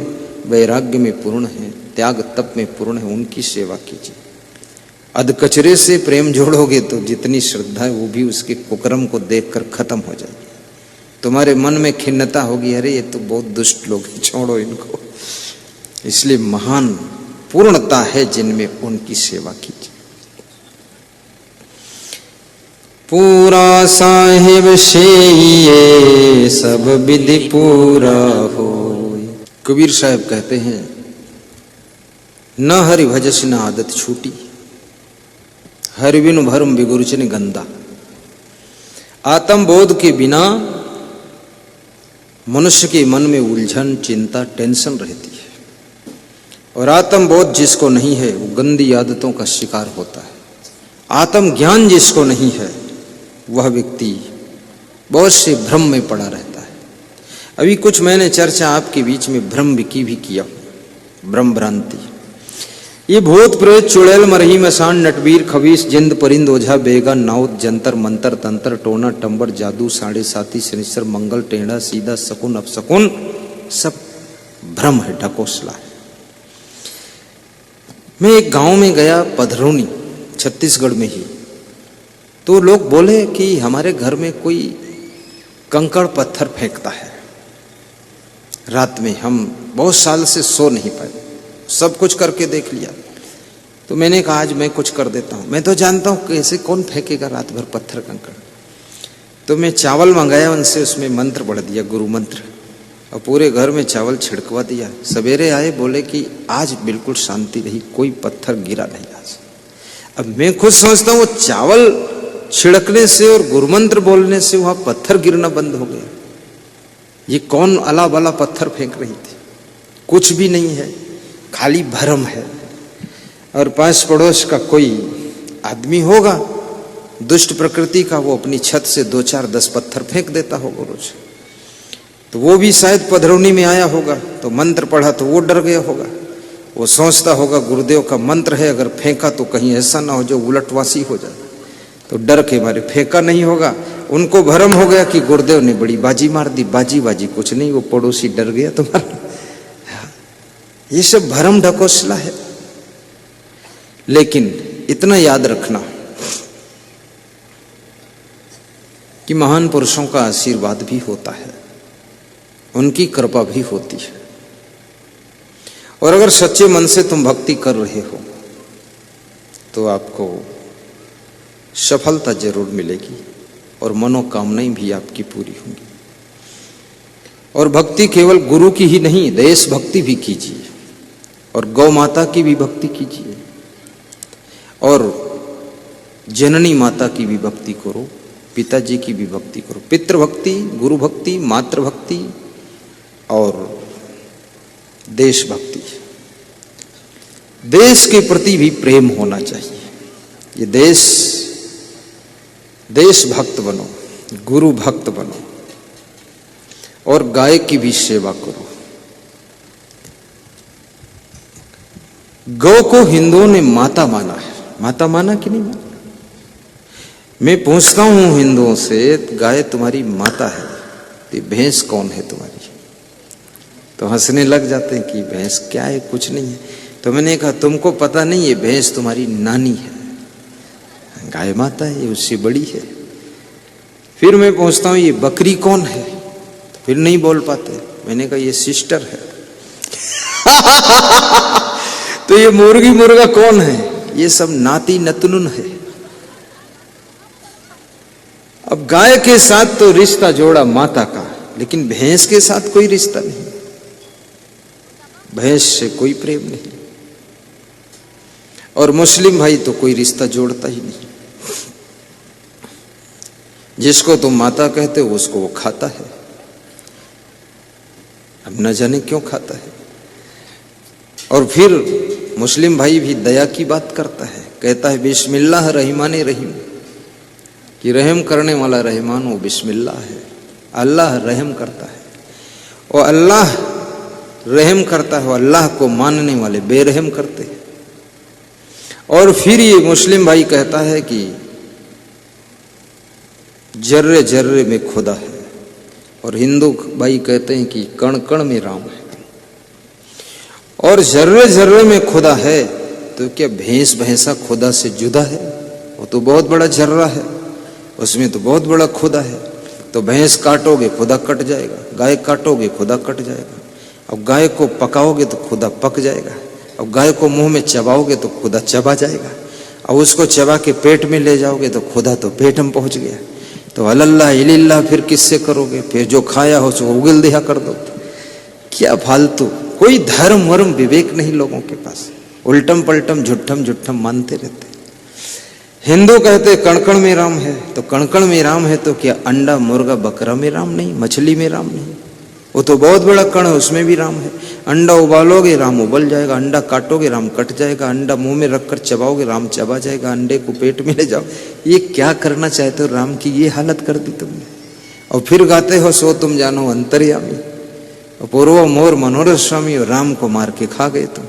वैराग्य में पूर्ण है, त्याग तप में पूर्ण है, उनकी सेवा कीजिए। अधकचरे से प्रेम जोड़ोगे तो जितनी श्रद्धा है वो भी उसके कुकर्म को देखकर खत्म हो जाएगी। तुम्हारे मन में खिन्नता होगी, अरे ये तो बहुत दुष्ट लोग हैं, छोड़ो इनको। इसलिए महान पूर्णता है जिनमें, उनकी सेवा कीजिए। पूरा साहिब से ये सब विधि पूरा हो। कबीर साहब कहते हैं न हरि भजस न आदत छूटी, हरि बिनु भरम बिगुरचन गंदा। आत्मबोध के बिना मनुष्य के मन में उलझन, चिंता, टेंशन रहती है, और आत्मबोध जिसको नहीं है वो गंदी आदतों का शिकार होता है। आत्मज्ञान जिसको नहीं है वह व्यक्ति बहुत से भ्रम में पड़ा रहता है। अभी कुछ मैंने चर्चा आपके बीच में भ्रम की भी किया, भ्रम भ्रांति। ये भूत प्रेत चुड़ैल मरही मसान नटवीर खबीस जिंद परिंद ओझा बेगा नाउत जंतर मंतर तंत्र टोना टंबर जादू साढ़े साथी शनिश्चर मंगल टेढ़ा सीधा शकुन अपशकुन सब भ्रम है, ढकोसला है। मैं एक गांव में गया, पधरौनी, छत्तीसगढ़ में ही। तो लोग बोले कि हमारे घर में कोई कंकड़ पत्थर फेंकता है रात में। हम बहुत साल से सो नहीं पाए, सब कुछ करके देख लिया। तो मैंने कहा आज मैं कुछ कर देता हूँ, मैं तो जानता हूँ कैसे कौन फेंकेगा रात भर पत्थर कंकड़। तो मैं चावल मंगाया उनसे, उसमें मंत्र पढ़ दिया, गुरु मंत्र, और पूरे घर में चावल छिड़कवा दिया। सवेरे आए, बोले कि आज बिल्कुल शांति रही, कोई पत्थर गिरा नहीं आज। अब मैं खुद सोचता हूँ वो चावल छिड़कने से और गुरुमंत्र बोलने से वहां पत्थर गिरना बंद हो गया। ये कौन अला बला पत्थर फेंक रही थी? कुछ भी नहीं है, खाली भ्रम है। और पास पड़ोस का कोई आदमी होगा दुष्ट प्रकृति का, वो अपनी छत से 2 4 10 पत्थर फेंक देता होगा रोज। तो वो भी शायद पधरौनी में आया होगा, तो मंत्र पढ़ा तो वो डर गया होगा। वो सोचता होगा गुरुदेव का मंत्र है, अगर फेंका तो कहीं ऐसा ना हो जो उलटवासी हो जाए, तो डर के मारे फेंका नहीं होगा। उनको भ्रम हो गया कि गुरुदेव ने बड़ी बाजी मार दी। बाजी बाजी कुछ नहीं, वो पड़ोसी डर गया तुम्हारा। ये सब भ्रम ढकोसला है। लेकिन इतना याद रखना कि महान पुरुषों का आशीर्वाद भी होता है, उनकी कृपा भी होती है। और अगर सच्चे मन से तुम भक्ति कर रहे हो तो आपको सफलता जरूर मिलेगी और मनोकामनाएं भी आपकी पूरी होंगी। और भक्ति केवल गुरु की ही नहीं, देश भक्ति भी कीजिए और गौ माता की भी भक्ति कीजिए और जननी माता की भी भक्ति करो, पिताजी की भी भक्ति करो। पितृभक्ति, गुरु भक्ति, मातृभक्ति और देशभक्ति। देश के प्रति भी प्रेम होना चाहिए। ये देशभक्त बनो, गुरु भक्त बनो और गाय की भी सेवा करो। गौ को हिंदुओं ने माता माना है। माता माना कि नहीं माना? मैं पूछता हूं हिंदुओं से, गाय तुम्हारी माता है तो भैंस कौन है तुम्हारी? तो हंसने लग जाते हैं कि भैंस क्या है, कुछ नहीं है। तो मैंने कहा तुमको पता नहीं है, भैंस तुम्हारी नानी है, गाय माता है, ये उससे बड़ी है। फिर मैं पूछता हूं ये बकरी कौन है? तो फिर नहीं बोल पाते। मैंने कहा ये सिस्टर है। तो ये मुर्गी मुर्गा कौन है? ये सब नाती नतनुन है। अब गाय के साथ तो रिश्ता जोड़ा माता का, लेकिन भैंस के साथ कोई रिश्ता नहीं, भैंस से कोई प्रेम नहीं। और मुस्लिम भाई तो कोई रिश्ता जोड़ता ही नहीं। जिसको तुम माता कहते हो उसको वो खाता है। अब न जाने क्यों खाता है। और फिर मुस्लिम भाई भी दया की बात करता है, कहता है बिस्मिल्लाह रहमान रहीम, कि रहम करने वाला रहमान वो बिस्मिल्लाह है। अल्लाह रहम करता है और अल्लाह रहम करता है, अल्लाह को मानने वाले बेरहम करते हैं। और फिर ये मुस्लिम भाई कहता है कि जर्रे जर्रे में खुदा है, और हिंदू भाई कहते हैं कि कण कण में राम है। और जर्रे जर्रे में खुदा है तो क्या भैंस भैंसा खुदा से जुदा है? वो तो बहुत बड़ा जर्रा है, उसमें तो बहुत बड़ा खुदा है। तो भैंस काटोगे खुदा कट जाएगा, गाय काटोगे खुदा कट जाएगा। अब गाय को पकाओगे तो खुदा पक जाएगा, अब गाय को मुंह में चबाओगे तो खुदा चबा जाएगा, अब उसको चबा के पेट में ले जाओगे तो खुदा तो पेट में पहुंच गया। तो अल्लाह इल्लल्लाह फिर किससे करोगे? फिर जो खाया हो सो उगल दिया कर दो। क्या फालतू, कोई धर्म वर्म विवेक नहीं लोगों के पास, उल्टम पलटम झुट्ठम झुट्ठम मानते रहते। हिंदू कहते कणकण में राम है, तो कणकण में राम है तो क्या अंडा मुर्गा बकरा में राम नहीं, मछली में राम नहीं? वो तो बहुत बड़ा कण है, उसमें भी राम है। अंडा उबालोगे राम उबल जाएगा, अंडा काटोगे राम कट जाएगा, अंडा मुंह में रखकर चबाओगे राम चबा जाएगा, अंडे को पेट में ले जाओ। ये क्या करना चाहते हो? राम की ये हालत कर दी तुमने। और फिर गाते हो सो तुम जानो अंतर्यामी, पूर्व मोर मनोरथ स्वामी, और राम को मार के खा गए तुम।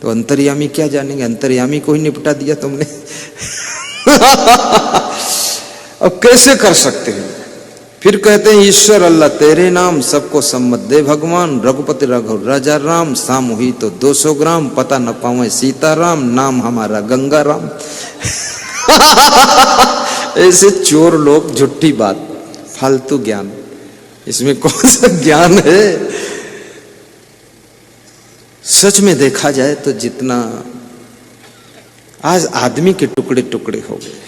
तो अंतर्यामी क्या जानेंगे, अंतर्यामी को ही निपटा दिया तुमने। अब कैसे कर सकते हैं? फिर कहते हैं ईश्वर अल्लाह तेरे नाम सबको सम्मत दे भगवान, रघुपति रघु राजा राम, शाम हुई तो 200 ग्राम, पता न पावे सीताराम, नाम हमारा गंगा राम। ऐसे चोर लोग, झूठी बात, फालतू ज्ञान, इसमें कौन सा ज्ञान है? सच में देखा जाए तो जितना आज आदमी के टुकड़े टुकड़े हो गए,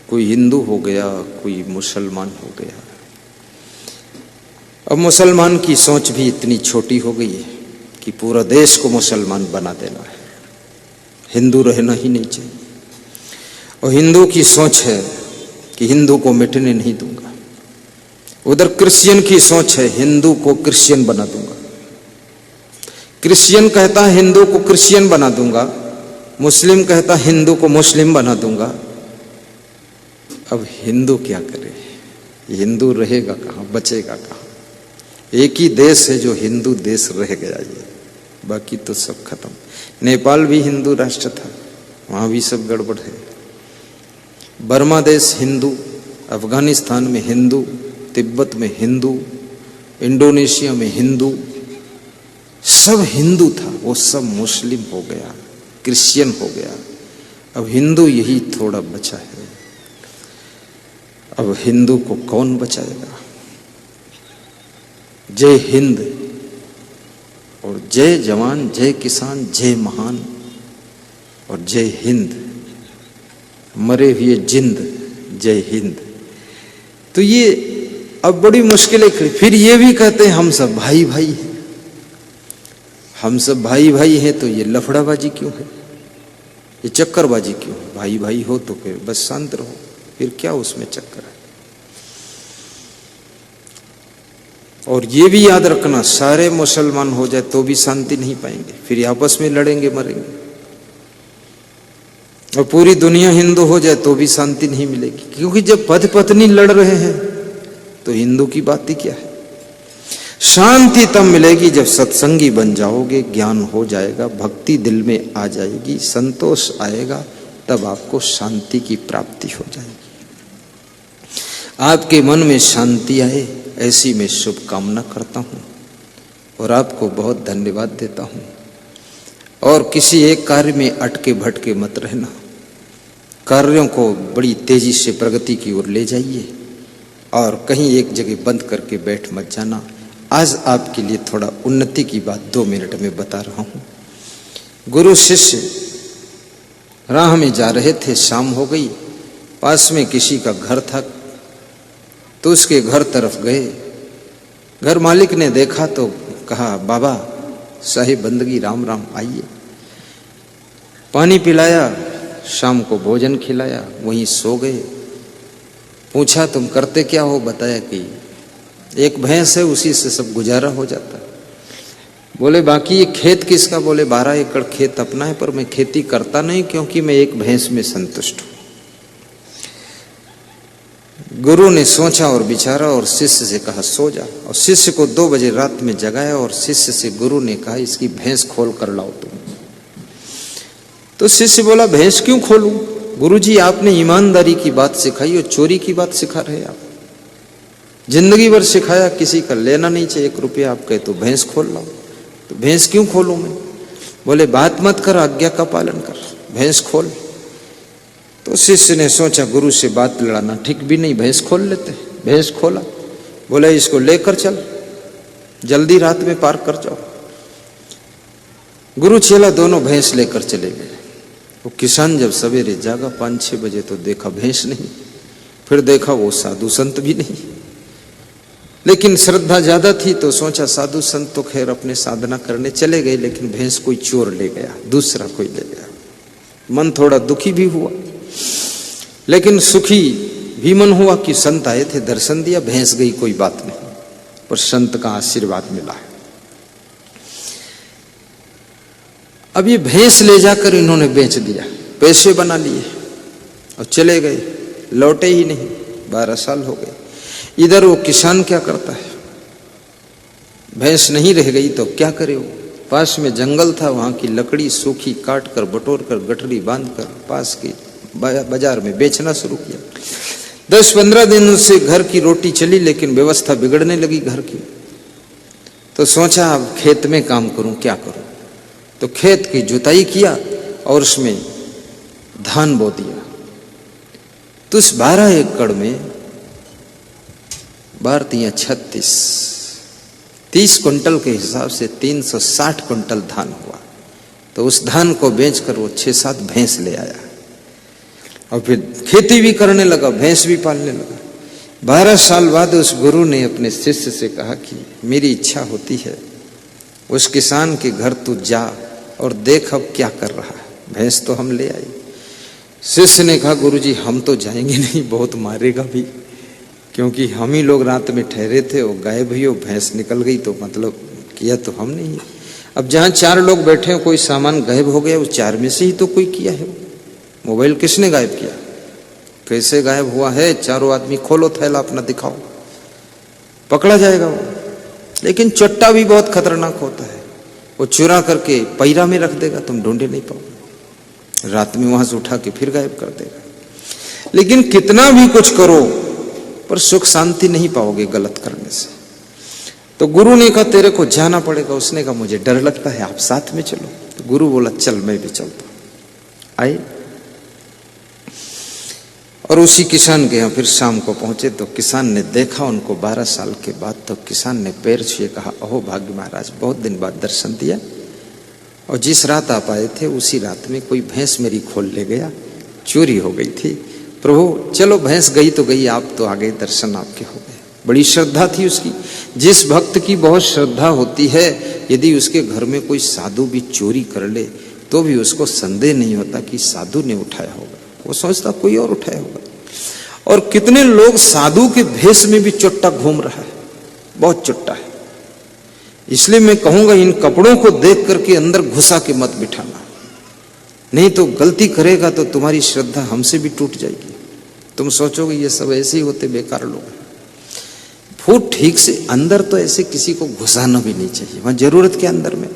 कोई हिंदू हो गया, कोई मुसलमान हो गया। अब मुसलमान की सोच भी इतनी छोटी हो गई है कि पूरा देश को मुसलमान बना देना है, हिंदू रहना ही नहीं चाहिए। और हिंदू की सोच है कि हिंदू को मिटने नहीं दूंगा। उधर क्रिश्चियन की सोच है हिंदू को क्रिश्चियन बना दूंगा। क्रिश्चियन कहता है हिंदू को क्रिश्चियन बना दूंगा, मुस्लिम कहता है हिंदू को मुस्लिम बना दूंगा। अब हिंदू क्या करे? हिंदू रहेगा कहाँ, बचेगा कहाँ? एक ही देश है जो हिंदू देश रह गया, ये बाकी तो सब खत्म। नेपाल भी हिंदू राष्ट्र था, वहां भी सब गड़बड़ है। बर्मा देश हिंदू, अफगानिस्तान में हिंदू, तिब्बत में हिंदू, इंडोनेशिया में हिंदू, सब हिंदू था, वो सब मुस्लिम हो गया, क्रिश्चियन हो गया। अब हिंदू यही थोड़ा बचा है। अब हिंदू को कौन बचाएगा? जय हिंद और जय जवान, जय किसान, जय महान और जय हिंद, मरे हुए जिंद, जय हिंद। तो ये अब बड़ी मुश्किलें खड़ी। फिर ये भी कहते हैं हम सब भाई भाई हैं। हम सब भाई भाई हैं तो ये लफड़ाबाजी क्यों है, ये चक्करबाजी क्यों है? भाई भाई हो तो फिर बस शांत रहो, फिर क्या उसमें चक्कर है? और ये भी याद रखना, सारे मुसलमान हो जाए तो भी शांति नहीं पाएंगे, फिर आपस में लड़ेंगे मरेंगे। और पूरी दुनिया हिंदू हो जाए तो भी शांति नहीं मिलेगी, क्योंकि जब पति पत्नी लड़ रहे हैं तो हिंदू की बात ही क्या है? शांति तब मिलेगी जब सत्संगी बन जाओगे, ज्ञान हो जाएगा, भक्ति दिल में आ जाएगी, संतोष आएगा, तब आपको शांति की प्राप्ति हो जाएगी। आपके मन में शांति आए, ऐसी मैं शुभकामना करता हूँ और आपको बहुत धन्यवाद देता हूँ। और किसी एक कार्य में अटके भटके मत रहना, कार्यों को बड़ी तेजी से प्रगति की ओर ले जाइए और कहीं एक जगह बंद करके बैठ मत जाना। आज आपके लिए थोड़ा उन्नति की बात 2 मिनट में बता रहा हूँ। गुरु शिष्य राह में जा रहे थे, शाम हो गई, पास में किसी का घर था तो उसके घर तरफ गए। घर मालिक ने देखा तो कहा, बाबा साहिब बंदगी राम राम, आइए। पानी पिलाया, शाम को भोजन खिलाया, वहीं सो गए। पूछा तुम करते क्या हो? बताया कि एक भैंस है, उसी से सब गुजारा हो जाता। बोले बाकी ये खेत किसका? बोले 12 एकड़ खेत अपना है, पर मैं खेती करता नहीं क्योंकि मैं एक भैंस में संतुष्ट हूं। गुरु ने सोचा और विचारा और शिष्य से कहा सो जा। और शिष्य को 2 बजे रात में जगाया और शिष्य से गुरु ने कहा इसकी भैंस खोल कर लाओ तुम। तो शिष्य बोला भैंस क्यों खोलूं? गुरुजी आपने ईमानदारी की बात सिखाई और चोरी की बात सिखा रहे आप। जिंदगी भर सिखाया किसी का लेना नहीं चाहिए 1 रुपया, आप कहे तो भैंस खोल लाओ। तो भैंस क्यों खोलूं मैं? बोले बात मत कर, आज्ञा का पालन कर, भैंस खोल। तो शिष्य ने सोचा गुरु से बात लड़ाना ठीक भी नहीं, भैंस खोल लेते। भैंस खोला, बोले इसको लेकर चल, जल्दी रात में पार कर जाओ। गुरु चेला दोनों भैंस लेकर चले गए। वो किसान जब सवेरे जागा 5-6 बजे तो देखा भैंस नहीं, फिर देखा वो साधु संत भी नहीं। लेकिन श्रद्धा ज्यादा थी तो सोचा साधु संत तो खैर अपने साधना करने चले गए, लेकिन भैंस कोई चोर ले गया, दूसरा कोई ले गया। मन थोड़ा दुखी भी हुआ, लेकिन सुखी भी मन हुआ कि संत आए थे, दर्शन दिया, भैंस गई कोई बात नहीं, पर संत का आशीर्वाद मिला है। अब ये भैंस ले जाकर इन्होंने बेच दिया, पैसे बना लिए और चले गए, लौटे ही नहीं। 12 साल हो गए। इधर वो किसान क्या करता है, भैंस नहीं रह गई तो क्या करे वो, पास में जंगल था, वहां की लकड़ी सूखी काट कर बटोर कर गठरी बांध कर पास की बाजार में बेचना शुरू किया। 10-15 दिन से घर की रोटी चली, लेकिन व्यवस्था बिगड़ने लगी घर की। तो सोचा अब खेत में काम करूं, क्या करूं। तो खेत की जुताई किया और उसमें धान बो दिया। तो उस 12 एकड़ में 12×36 30 क्विंटल के हिसाब से 360 क्विंटल धान हुआ। तो उस धान को बेचकर वो 6-7 भैंस ले आया और फिर खेती भी करने लगा, भैंस भी पालने लगा। 12 साल बाद उस गुरु ने अपने शिष्य से कहा कि मेरी इच्छा होती है उस किसान के घर तू जा और देख अब क्या कर रहा है। भैंस तो हम ले आए। शिष्य ने कहा गुरुजी हम तो जाएंगे नहीं, बहुत मारेगा भी, क्योंकि हम ही लोग रात में ठहरे थे, वो गायब हुई, वो भैंस निकल गई, तो मतलब किया तो हम नहीं। अब जहाँ 4 लोग बैठे हो, कोई सामान गायब हो गया, उस 4 में से ही तो कोई किया है। मोबाइल किसने गायब किया, कैसे गायब हुआ है? चारों आदमी खोलो थैला अपना दिखाओ, पकड़ा जाएगा वो। लेकिन चट्टा भी बहुत खतरनाक होता है, वो चुरा करके पैरा में रख देगा, तुम ढूंढे नहीं पाओगे। रात में वहां से उठा के फिर गायब कर देगा। लेकिन कितना भी कुछ करो पर सुख शांति नहीं पाओगे गलत करने से। तो गुरु ने कहा तेरे को जाना पड़ेगा। उसने कहा मुझे डर लगता है, आप साथ में चलो। तो गुरु बोला चल मैं भी चलता हूं। आए और उसी किसान के यहाँ फिर शाम को पहुंचे। तो किसान ने देखा उनको 12 साल के बाद। तो किसान ने पैर छुए कहा अहो भाग्य महाराज, बहुत दिन बाद दर्शन दिया, और जिस रात आप आए थे उसी रात में कोई भैंस मेरी खोल ले गया, चोरी हो गई थी। प्रभु चलो भैंस गई तो गई, आप तो आ गए, दर्शन आपके हो गए। बड़ी श्रद्धा थी उसकी। जिस भक्त की बहुत श्रद्धा होती है, यदि उसके घर में कोई साधु भी चोरी कर ले तो भी उसको संदेह नहीं होता कि साधु ने उठाया होगा, वो सोचता कोई और उठाया होगा। और कितने लोग साधु के भेष में भी चुट्टा घूम रहा है, बहुत चुट्टा है। इसलिए मैं कहूंगा इन कपड़ों को देख करके अंदर घुसा के मत बिठाना, नहीं तो गलती करेगा तो तुम्हारी श्रद्धा हमसे भी टूट जाएगी। तुम सोचोगे ये सब ऐसे ही होते बेकार लोग हैं। फूट ठीक से अंदर तो ऐसे किसी को घुसाना भी नहीं चाहिए, वहां जरूरत के अंदर में।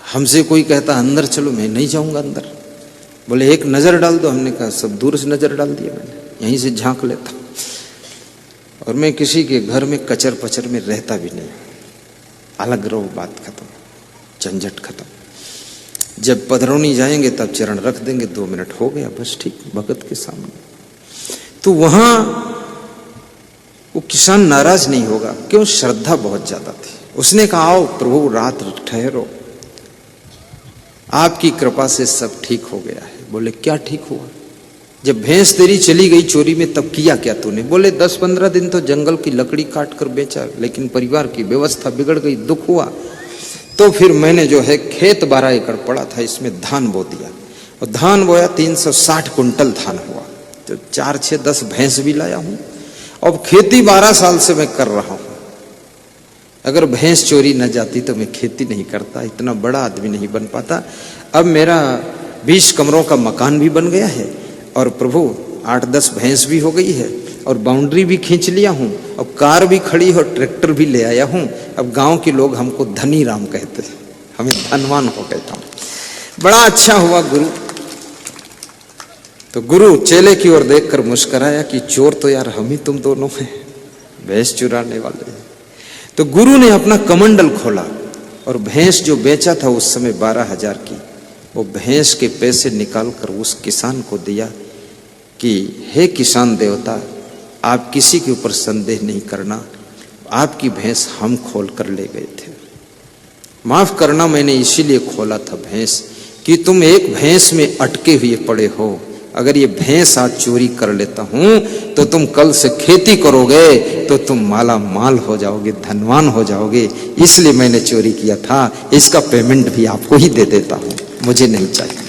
हमसे कोई कहता अंदर चलो, मैं नहीं जाऊंगा अंदर। बोले एक नजर डाल दो, हमने कहा सब दूर से नजर डाल दिया, मैंने यहीं से झांक लेता। और मैं किसी के घर में कचर पचर में रहता भी नहीं, अलग रहो, बात खत्म, झंझट खत्म। जब पधरौनी जाएंगे तब चरण रख देंगे, 2 मिनट हो गया बस, ठीक, भगत के सामने। तो वहां वो किसान नाराज नहीं होगा, क्यों? श्रद्धा बहुत ज्यादा थी। उसने कहा आओ प्रभु रात ठहरो, आपकी कृपा से सब ठीक हो गया है। बोले क्या ठीक हुआ? जब भैंस तेरी चली गई चोरी में तब किया क्या तूने? बोले 10-15 दिन तो जंगल की लकड़ी काट कर बेचा, लेकिन परिवार की व्यवस्था बिगड़ गई, दुख हुआ। तो फिर मैंने जो है खेत 12 एकड़ पड़ा था, इसमें धान बो दिया, और धान बोया 360 कुंटल धान हुआ। तो 4-6-10 भैंस भी लाया हूं। अब खेती 12 साल से मैं कर रहा हूं। अगर भैंस चोरी न जाती तो मैं खेती नहीं करता, इतना बड़ा आदमी नहीं बन पाता। अब मेरा 20 कमरों का मकान भी बन गया है, और प्रभु 8-10 भैंस भी हो गई है, और बाउंड्री भी खींच लिया हूं, अब कार भी खड़ी है और ट्रैक्टर भी ले आया हूं। अब गांव के लोग हमको धनी राम कहते हैं, हमें धनवान हो कहता हूं। बड़ा अच्छा हुआ गुरु। तो गुरु चेले की ओर देखकर मुस्कुराया कि चोर तो यार हम ही तुम दोनों हैं, भैंस चुराने वाले। तो गुरु ने अपना कमंडल खोला और भैंस जो बेचा था उस समय 12,000 की, वो भैंस के पैसे निकाल कर उस किसान को दिया कि हे किसान देवता, आप किसी के ऊपर संदेह नहीं करना, आपकी भैंस हम खोल कर ले गए थे। माफ करना, मैंने इसीलिए खोला था भैंस कि तुम एक भैंस में अटके हुए पड़े हो। अगर ये भैंस आज चोरी कर लेता हूं तो तुम कल से खेती करोगे तो तुम माला माल हो जाओगे, धनवान हो जाओगे। इसलिए मैंने चोरी किया था, इसका पेमेंट भी आपको ही दे देता हूं, मुझे नहीं चाहिए।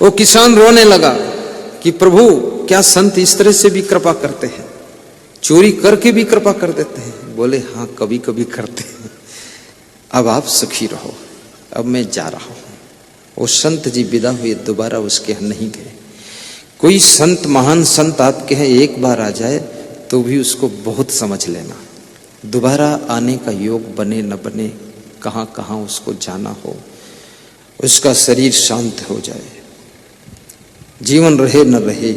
वो किसान रोने लगा कि प्रभु क्या संत इस तरह से भी कृपा करते हैं, चोरी करके भी कृपा कर देते हैं? बोले हाँ कभी कभी करते हैं। अब आप सुखी रहो, अब मैं जा रहा हूं। वो संत जी विदा हुए, दोबारा उसके यहाँ नहीं गए। कोई संत, महान संत आपके यहाँ एक बार आ जाए तो भी उसको बहुत समझ लेना, दोबारा आने का योग बने न बने, कहाँ कहाँ उसको जाना हो, उसका शरीर शांत हो जाए, जीवन रहे न रहे,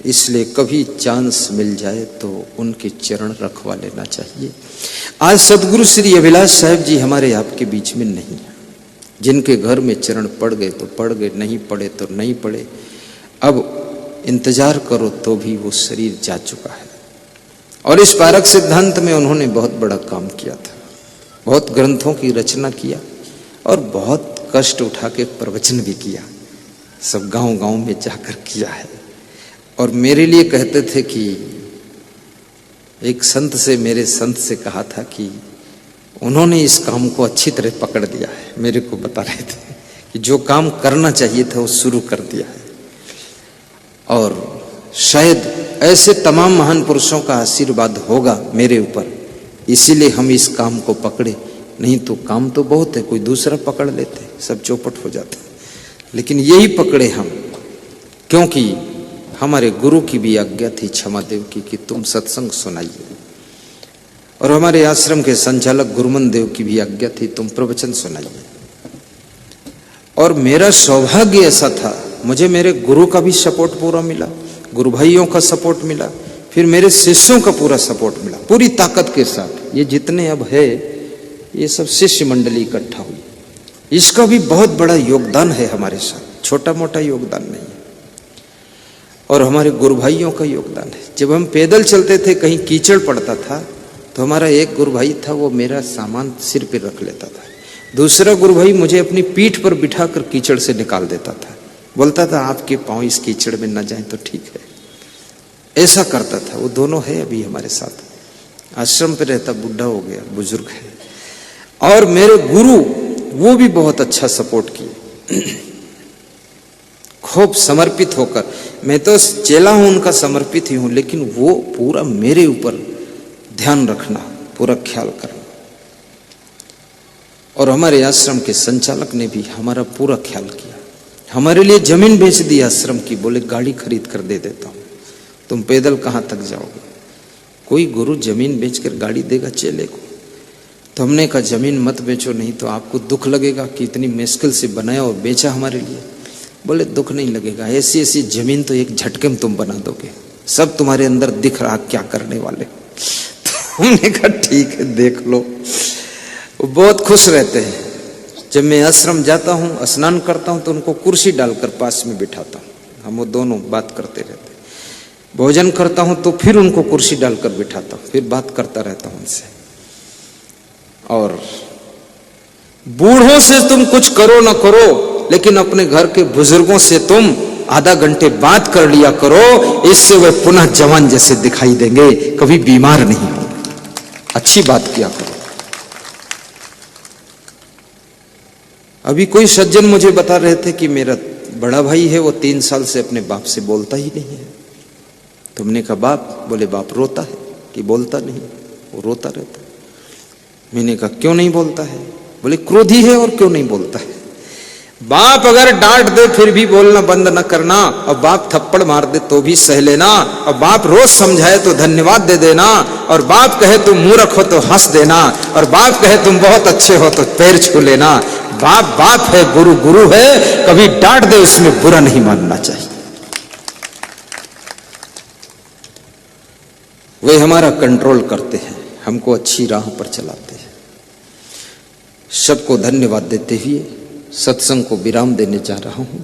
इसलिए कभी चांस मिल जाए तो उनके चरण रखवा लेना चाहिए। आज सदगुरु श्री अभिलाष साहब जी हमारे आपके बीच में नहीं है। जिनके घर में चरण पड़ गए तो पड़ गए, नहीं पड़े तो नहीं पड़े। अब इंतजार करो तो भी वो शरीर जा चुका है। और इस पारक सिद्धांत में उन्होंने बहुत बड़ा काम किया था, बहुत ग्रंथों की रचना किया और बहुत कष्ट उठा के प्रवचन भी किया, सब गांव गांव में जाकर किया है। और मेरे लिए कहते थे कि एक संत से, मेरे संत से कहा था कि उन्होंने इस काम को अच्छी तरह पकड़ लिया है। मेरे को बता रहे थे कि जो काम करना चाहिए था वो शुरू कर दिया है। और शायद ऐसे तमाम महान पुरुषों का आशीर्वाद होगा मेरे ऊपर, इसीलिए हम इस काम को पकड़े। नहीं तो काम तो बहुत है, कोई दूसरा पकड़ लेते, सब चौपट हो जाते। लेकिन यही पकड़े हम, क्योंकि हमारे गुरु की भी आज्ञा थी क्षमादेव की कि तुम सत्संग सुनाइए। और हमारे आश्रम के संचालक गुरुमन देव की भी आज्ञा थी तुम प्रवचन सुनाइए। और मेरा सौभाग्य ऐसा था, मुझे मेरे गुरु का भी सपोर्ट पूरा मिला, गुरु भाइयों का सपोर्ट मिला, फिर मेरे शिष्यों का पूरा सपोर्ट मिला, पूरी ताकत के साथ। ये जितने अब है ये सब शिष्य मंडली इकट्ठा हुई, इसका भी बहुत बड़ा योगदान है हमारे साथ, छोटा मोटा योगदान नहीं है। और हमारे गुरु भाइयों का योगदान है। जब हम पैदल चलते थे, कहीं कीचड़ पड़ता था तो हमारा एक गुरु भाई था, वो मेरा सामान सिर पे रख लेता था। दूसरा गुरु भाई मुझे अपनी पीठ पर बिठाकर कीचड़ से निकाल देता था, बोलता था आपके पांव इस कीचड़ में न जाएं तो ठीक है। ऐसा करता था। वो दोनों है अभी हमारे साथ, आश्रम पे रहता, बुढ़ा हो गया, बुजुर्ग है। और मेरे गुरु वो भी बहुत अच्छा सपोर्ट किए, खूब समर्पित होकर। मैं तो चेला हूं, उनका समर्पित ही हूं, लेकिन वो पूरा मेरे ऊपर ध्यान रखना, पूरा ख्याल करना। और हमारे आश्रम के संचालक ने भी हमारा पूरा ख्याल किया, हमारे लिए जमीन बेच दी आश्रम की, बोले गाड़ी खरीद कर दे देता हूं, तुम पैदल कहां तक जाओगे। कोई गुरु जमीन बेचकर गाड़ी देगा चेले को? तो हमने कहा जमीन मत बेचो, नहीं तो आपको दुख लगेगा कि इतनी मुश्किल से बनाया और बेचा हमारे लिए। बोले दुख नहीं लगेगा, ऐसी ऐसी जमीन तो एक झटके में तुम बना दोगे, सब तुम्हारे अंदर दिख रहा क्या करने वाले। तो हमने कहा ठीक है देख लो। वो बहुत खुश रहते हैं। जब मैं आश्रम जाता हूँ, स्नान करता हूँ, तो उनको कुर्सी डालकर पास में बिठाता हूँ, हम वो दोनों बात करते रहते हैं। भोजन करता हूँ तो फिर उनको कुर्सी डालकर बिठाता हूँ, फिर बात करता रहता हूँ उनसे। और बूढ़ों से तुम कुछ करो ना करो, लेकिन अपने घर के बुजुर्गों से तुम आधा घंटे बात कर लिया करो, इससे वे पुनः जवान जैसे दिखाई देंगे, कभी बीमार नहीं होंगे। अच्छी बात किया करो। अभी कोई सज्जन मुझे बता रहे थे कि मेरा बड़ा भाई है, वो 3 साल से अपने बाप से बोलता ही नहीं है। तुमने कहा बाप? बोले बाप रोता है कि बोलता नहीं? वो रोता रहता है। मैंने कहा क्यों नहीं बोलता है? बोले क्रोधी है और क्यों नहीं बोलता है। बाप अगर डांट दे फिर भी बोलना बंद न करना, और बाप थप्पड़ मार दे तो भी सह लेना, और बाप रोज समझाए तो धन्यवाद दे देना, और बाप कहे तुम मूर्ख हो तो हंस देना, और बाप कहे तुम बहुत अच्छे हो तो पैर छू लेना। बाप बाप है, गुरु गुरु है, कभी डांट दे उसमें बुरा नहीं मानना चाहिए। वे हमारा कंट्रोल करते हैं, हमको अच्छी राह पर चलाते हैं। सबको धन्यवाद देते हुए सत्संग को विराम देने जा रहा हूं।